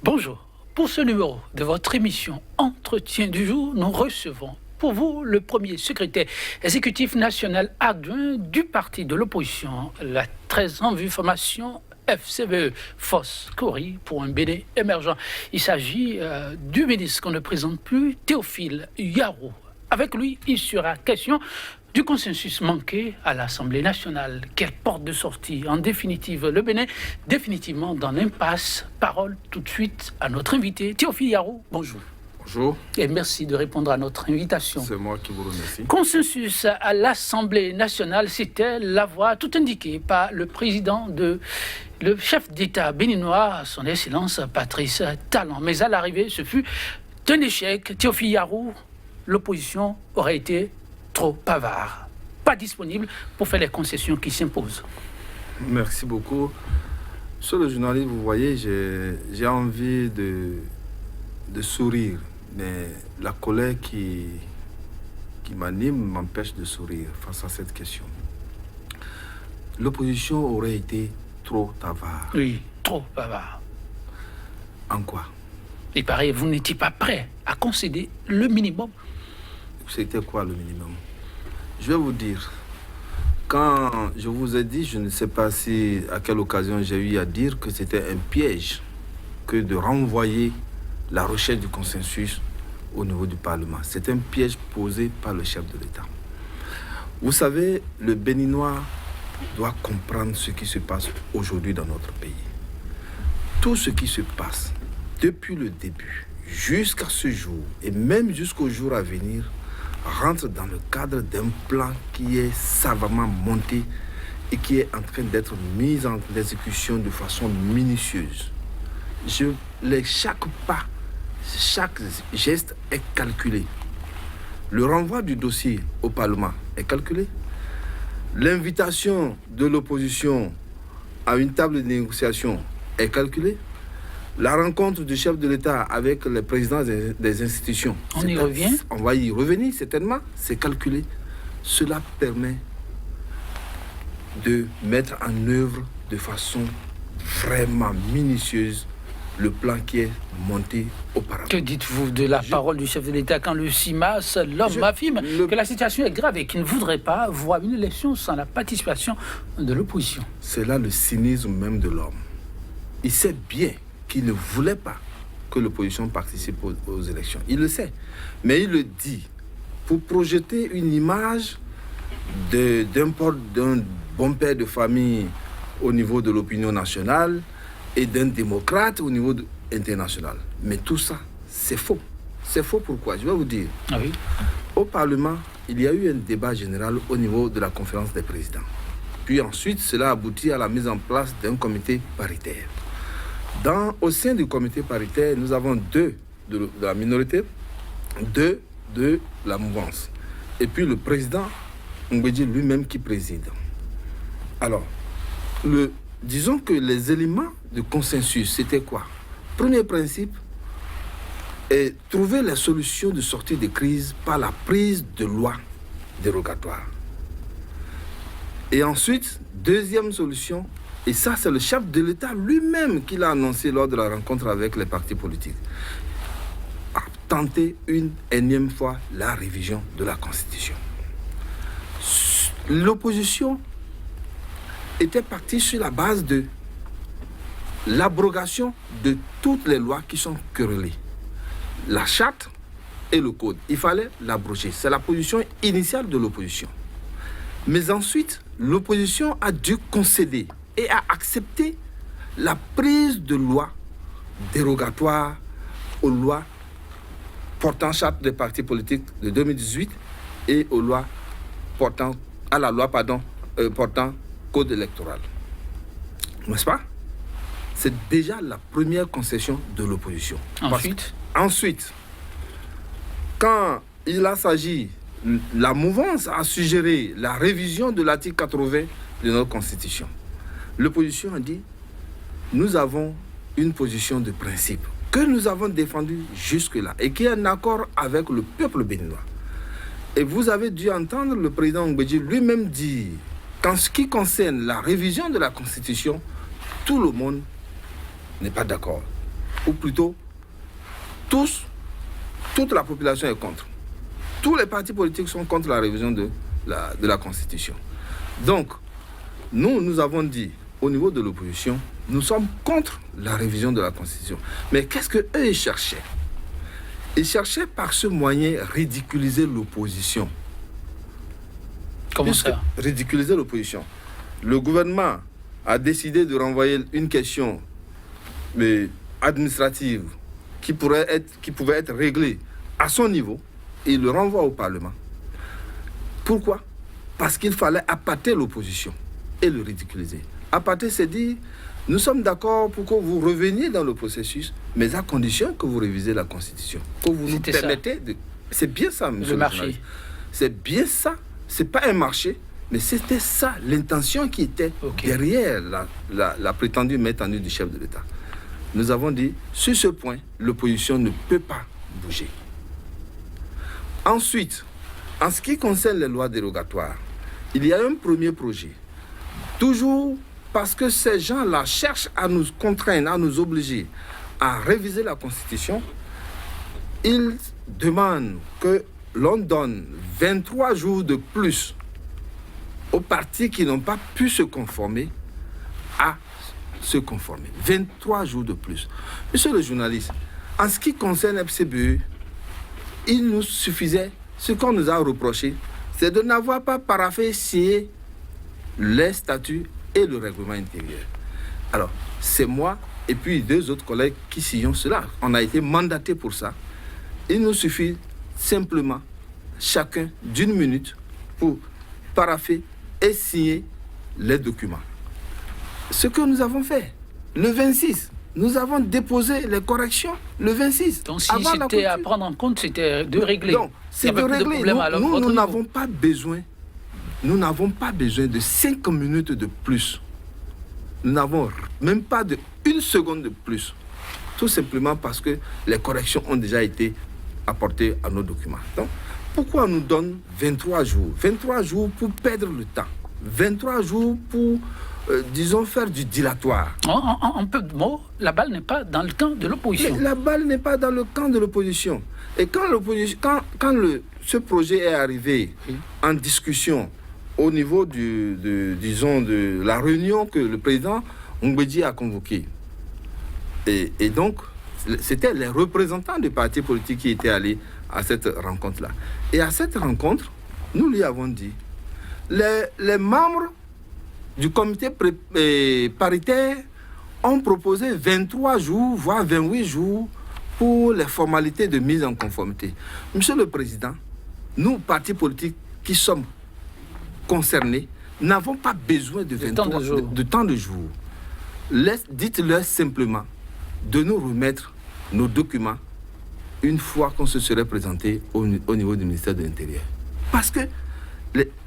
Bonjour. Pour ce numéro de votre émission Entretien du jour, nous recevons pour vous le premier secrétaire exécutif national adjoint du parti de l'opposition, la très en vue formation FCBE, Force Cori pour un Bénin émergent. Il s'agit du ministre qu'on ne présente plus, Théophile Yarou. Avec lui, il sera question du consensus manqué à l'Assemblée nationale. Quelle porte de sortie? En définitive, le Bénin, définitivement dans l'impasse. Parole tout de suite à notre invité, Théophile Yarou. Bonjour. Bonjour. Et merci de répondre à notre invitation. C'est moi qui vous remercie. Consensus à l'Assemblée nationale, c'était la voie tout indiquée par le chef d'État béninois, son Excellence Patrice Talon. Mais à l'arrivée, ce fut un échec. Théophile Yarou, l'opposition aurait été trop bavard, pas disponible pour faire les concessions qui s'imposent. Merci beaucoup. Sur le journaliste, vous voyez, j'ai envie de sourire, mais la colère qui m'anime m'empêche de sourire face à cette question. L'opposition aurait été trop bavard. Oui, trop bavard. En quoi? Il paraît que vous n'étiez pas prêt à concéder le minimum. C'était quoi le minimum? Je vais vous dire, quand je vous ai dit, je ne sais pas à quelle occasion j'ai eu à dire que c'était un piège que de renvoyer la recherche du consensus au niveau du Parlement. C'est un piège posé par le chef de l'État. Vous savez, le Béninois doit comprendre ce qui se passe aujourd'hui dans notre pays. Tout ce qui se passe depuis le début jusqu'à ce jour et même jusqu'au jour à venir rentre dans le cadre d'un plan qui est savamment monté et qui est en train d'être mis en exécution de façon minutieuse. Chaque pas, chaque geste est calculé. Le renvoi du dossier au Parlement est calculé. L'invitation de l'opposition à une table de négociation est calculée. La rencontre du chef de l'État avec les présidents des institutions. On y revient. On va y revenir certainement. C'est calculé. Cela permet de mettre en œuvre de façon vraiment minutieuse le plan qui est monté auparavant. Que dites-vous de la parole du chef de l'État quand le 6 mars, l'homme affirme que la situation est grave et qu'il ne voudrait pas voir une élection sans la participation de l'opposition? C'est là le cynisme même de l'homme. Il sait bien qu'il ne voulait pas que l'opposition participe aux élections. Il le sait. Mais il le dit pour projeter une image d'un bon père de famille au niveau de l'opinion nationale et d'un démocrate au niveau international. Mais tout ça, c'est faux. C'est faux pourquoi? Je vais vous dire. Ah oui. Au Parlement, il y a eu un débat général au niveau de la conférence des présidents. Puis ensuite, cela aboutit à la mise en place d'un comité paritaire. Au sein du comité paritaire, nous avons deux de la minorité, deux de la mouvance. Et puis le président Mbedji lui-même qui préside. Alors, disons que les éléments de consensus, c'était quoi? Premier principe, est trouver la solution de sortie de crise par la prise de lois dérogatoires. Et ensuite, deuxième solution, et ça, c'est le chef de l'État lui-même qui l'a annoncé lors de la rencontre avec les partis politiques. A tenté une énième fois la révision de la Constitution. L'opposition était partie sur la base de l'abrogation de toutes les lois qui sont querellées. La charte et le code, il fallait l'abroger. C'est la position initiale de l'opposition. Mais ensuite, l'opposition a dû concéder et a accepté la prise de lois dérogatoires aux lois portant charte des partis politiques de 2018 et aux lois portant code électoral. N'est-ce pas? C'est déjà la première concession de l'opposition. Ensuite, quand il a s'agi, la mouvance a suggéré la révision de l'article 80 de notre Constitution. L'opposition a dit, nous avons une position de principe que nous avons défendue jusque-là et qui est en accord avec le peuple béninois. Et vous avez dû entendre le président Mbedji lui-même dire qu'en ce qui concerne la révision de la Constitution, tout le monde n'est pas d'accord. ou plutôt toute la population est contre. Tous les partis politiques sont contre la révision de la Constitution. Donc, nous avons dit, au niveau de l'opposition, nous sommes contre la révision de la Constitution. Mais qu'est-ce qu'eux, ils cherchaient? Ils cherchaient par ce moyen ridiculiser l'opposition. Comment ça? Ridiculiser l'opposition. Le gouvernement a décidé de renvoyer une question administrative qui pouvait être réglée à son niveau et il le renvoie au Parlement. Pourquoi? Parce qu'il fallait appâter l'opposition et le ridiculiser. Appâter, c'est dire, nous sommes d'accord pour que vous reveniez dans le processus, mais à condition que vous révisez la Constitution. Que vous nous permettez de... C'est bien ça, monsieur le marché. C'est bien ça. C'est pas un marché, mais c'était ça, l'intention qui était derrière la prétendue main tendue du chef de l'État. Nous avons dit, sur ce point, l'opposition ne peut pas bouger. Ensuite, en ce qui concerne les lois dérogatoires, il y a un premier projet. Toujours parce que ces gens-là cherchent à nous contraindre, à nous obliger à réviser la Constitution, ils demandent que l'on donne 23 jours de plus aux partis qui n'ont pas pu se conformer à se conformer. 23 jours de plus. Monsieur le journaliste, en ce qui concerne FCBE, il nous suffisait, ce qu'on nous a reproché, c'est de n'avoir pas paraphé, signé les statuts et le règlement intérieur. Alors, c'est moi et puis 2 autres collègues qui signons cela. On a été mandatés pour ça. Il nous suffit simplement, chacun d'1 minute, pour parapher et signer les documents. Ce que nous avons fait, le 26, nous avons déposé les corrections le 26. Donc si c'était à prendre en compte, c'était de régler. Donc, c'est de régler. Nous n'avons pas besoin, de 5 minutes de plus. Nous n'avons même pas de 1 seconde de plus. Tout simplement parce que les corrections ont déjà été apportées à nos documents. Donc, pourquoi on nous donne 23 jours? 23 jours pour perdre le temps. 23 jours pour, disons, faire du dilatoire. En peu de mots, la balle n'est pas dans le camp de l'opposition. La balle n'est pas dans le camp de l'opposition. Et quand ce projet est arrivé en discussion au niveau de la réunion que le président Mbedji a convoquée, et donc, c'était les représentants des partis politiques qui étaient allés à cette rencontre-là. Et à cette rencontre, nous lui avons dit, les membres du comité paritaire ont proposé 23 jours, voire 28 jours pour les formalités de mise en conformité. Monsieur le Président, nous, partis politiques qui sommes concernés, n'avons pas besoin de 23 de temps de jours. Dites-leur simplement de nous remettre nos documents une fois qu'on se serait présenté au niveau du ministère de l'Intérieur. Parce que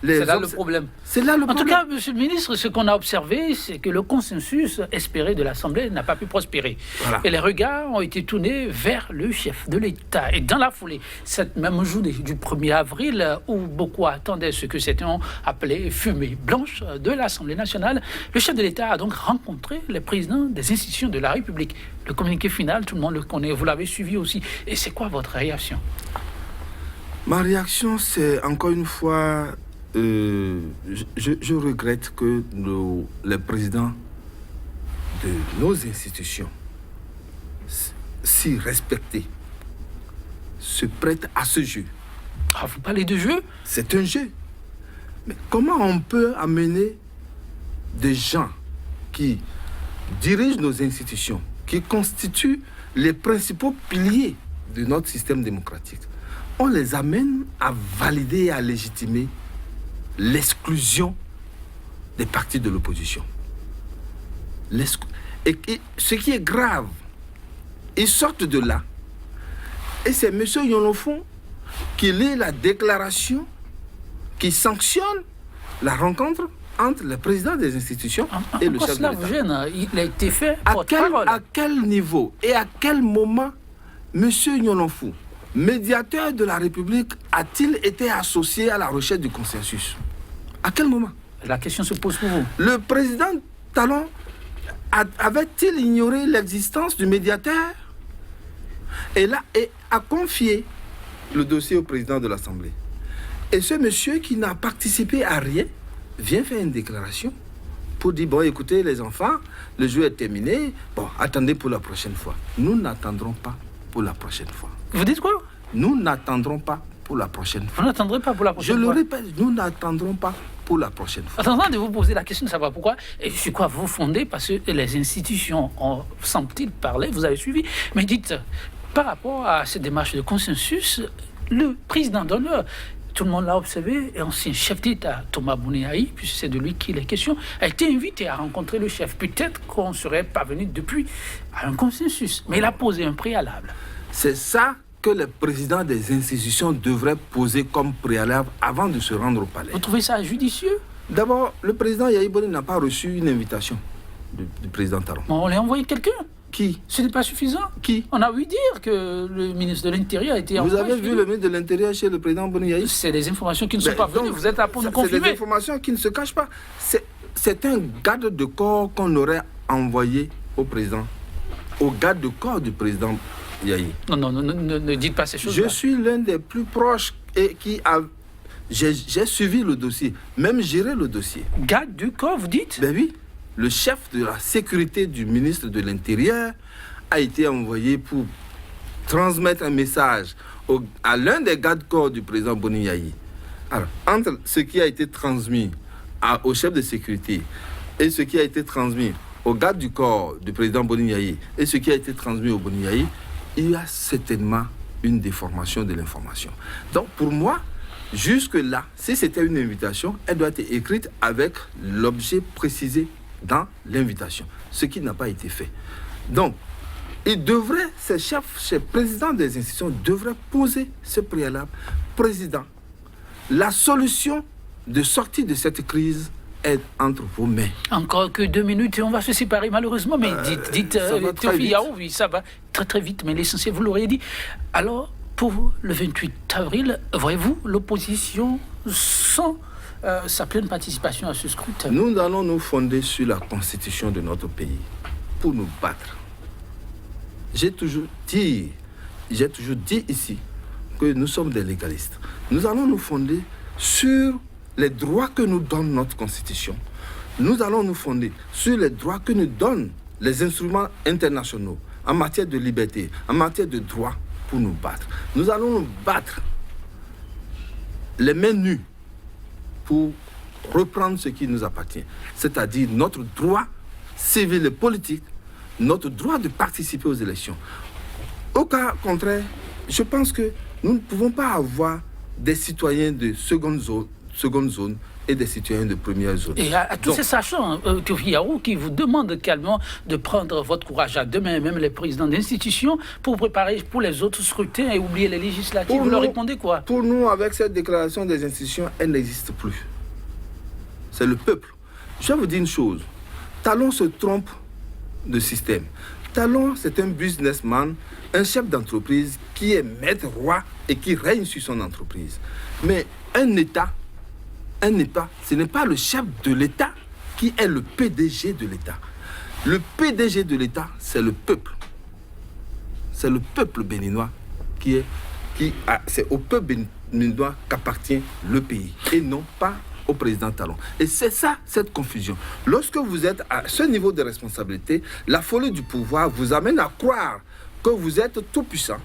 c'est là le problème. C'est là le problème. En tout cas, monsieur le ministre, ce qu'on a observé, c'est que le consensus espéré de l'Assemblée n'a pas pu prospérer. Voilà. Et les regards ont été tournés vers le chef de l'État. Et dans la foulée, cette même journée du 1er avril, où beaucoup attendaient ce que certains ont appelé fumée blanche de l'Assemblée nationale, le chef de l'État a donc rencontré les présidents des institutions de la République. Le communiqué final, tout le monde le connaît, vous l'avez suivi aussi. Et c'est quoi votre réaction? Ma réaction, c'est encore une fois... je regrette que les présidents de nos institutions, si respectés, se prêtent à ce jeu. Ah, vous parlez de jeu? C'est un jeu. Mais comment on peut amener des gens qui dirigent nos institutions, qui constituent les principaux piliers de notre système démocratique, on les amène à valider et à légitimer l'exclusion des partis de l'opposition. Et ce qui est grave, ils sortent de là. Et c'est M. Yonofon qui lit la déclaration qui sanctionne la rencontre entre le président des institutions et le chef de l'État. Il a été fait à quel niveau et à quel moment M. Yonofon, médiateur de la République, a-t-il été associé à la recherche du consensus? À quel moment? La question se pose pour vous. Le président Talon avait-il ignoré l'existence du médiateur et a confié le dossier au président de l'Assemblée. Et ce monsieur qui n'a participé à rien vient faire une déclaration pour dire, bon, écoutez les enfants, le jeu est terminé, bon, attendez pour la prochaine fois. Nous n'attendrons pas pour la prochaine fois. Vous dites quoi? Nous n'attendrons pas pour la prochaine fois. Vous n'attendrez pas pour la prochaine fois? Je le répète, nous n'attendrons pas pour la prochaine fois. Attendant de vous poser la question de savoir pourquoi, et sur quoi vous fondez, parce que les institutions semblent-ils parler, vous avez suivi, mais dites, par rapport à cette démarche de consensus, le président d'honneur, tout le monde l'a observé, et ancien chef d'État, Thomas Boniaï, puisque c'est de lui qu'il est question, a été invité à rencontrer le chef. Peut-être qu'on serait parvenu depuis à un consensus, mais il a posé un préalable. C'est ça que les présidents des institutions devraient poser comme préalable avant de se rendre au palais. Vous trouvez ça judicieux? D'abord, le président Yahi Boni n'a pas reçu une invitation du président Talon. On lui a envoyé quelqu'un. Qui? Ce n'est pas suffisant. Qui? On a ouï dire que le ministre de l'Intérieur a été envoyé. Vous avez vu le ministre de l'Intérieur chez le président Boni Yahi? C'est des informations qui ne sont pas venues. Vous êtes là pour nous confirmer. C'est des informations qui ne se cachent pas. C'est un garde de corps qu'on aurait envoyé au président, au garde de corps du président Yahi. Non, ne dites pas ces choses-là. Je suis l'un des plus proches et j'ai suivi le dossier, même géré le dossier. Garde du corps, vous dites? Ben oui. Le chef de la sécurité du ministre de l'Intérieur a été envoyé pour transmettre un message à l'un des gardes-corps du président Boni Yahi. Alors, entre ce qui a été transmis au chef de sécurité et ce qui a été transmis au garde du corps du président Boni Yahi et ce qui a été transmis au Boni Yahi, il y a certainement une déformation de l'information. Donc, pour moi, jusque-là, si c'était une invitation, elle doit être écrite avec l'objet précisé dans l'invitation, ce qui n'a pas été fait. Donc, ces présidents des institutions devraient poser ce préalable. Président, la solution de sortie de cette crise est entre vos mains. Encore que 2 minutes et on va se séparer malheureusement, mais dites Théophile Yahou, oui, ça va très vite, mais l'essentiel, vous l'auriez dit. Alors, pour vous, le 28 avril, voyez-vous l'opposition sans sa pleine participation à ce scrutin? Nous allons nous fonder sur la constitution de notre pays pour nous battre. J'ai toujours dit ici que nous sommes des légalistes. Nous allons nous fonder sur les droits que nous donne notre constitution. Nous allons nous fonder sur les droits que nous donnent les instruments internationaux en matière de liberté, en matière de droits pour nous battre. Nous allons nous battre les mains nues pour reprendre ce qui nous appartient, c'est-à-dire notre droit civil et politique, notre droit de participer aux élections. Au cas contraire, je pense que nous ne pouvons pas avoir des citoyens de seconde zone et des citoyens de première zone. Et à tous ces sachants, Théophile Yahou, qui vous demandent calmement de prendre votre courage à deux mains, même les présidents d'institutions, pour préparer pour les autres scrutins et oublier les législatives, vous leur répondez quoi? Pour nous, avec cette déclaration des institutions, elle n'existe plus. C'est le peuple. Je vais vous dire une chose. Talon se trompe de système. Talon, c'est un businessman, un chef d'entreprise qui est maître roi et qui règne sur son entreprise. Mais un État, ce n'est pas le chef de l'État qui est le PDG de l'État. Le PDG de l'État, c'est le peuple. C'est le peuple béninois c'est au peuple béninois qu'appartient le pays et non pas au président Talon. Et c'est ça, cette confusion. Lorsque vous êtes à ce niveau de responsabilité, la folie du pouvoir vous amène à croire que vous êtes tout puissant.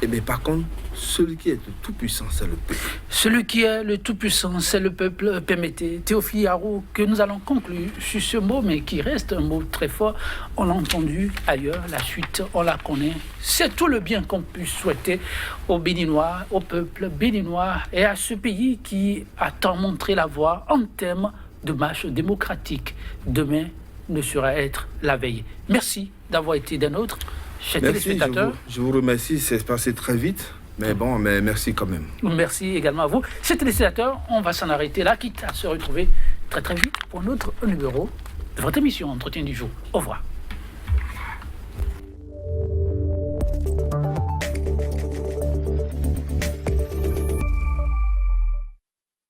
Et bien par contre, celui qui est le tout-puissant, c'est le peuple. Celui qui est le tout-puissant, c'est le peuple. Permettez, Théophile Yahou, que nous allons conclure sur ce mot, mais qui reste un mot très fort. On l'a entendu ailleurs, la suite, on la connaît. C'est tout le bien qu'on puisse souhaiter aux Béninois, au peuple béninois et à ce pays qui a tant montré la voie en termes de marche démocratique. Demain ne sera être la veille. Merci d'avoir été des nôtres. Chers téléspectateurs. Je vous remercie, c'est passé très vite, mais bon, mais merci quand même. Merci également à vous. Chers téléspectateurs, on va s'en arrêter là, quitte à se retrouver très vite pour notre numéro de votre émission Entretien du jour. Au revoir.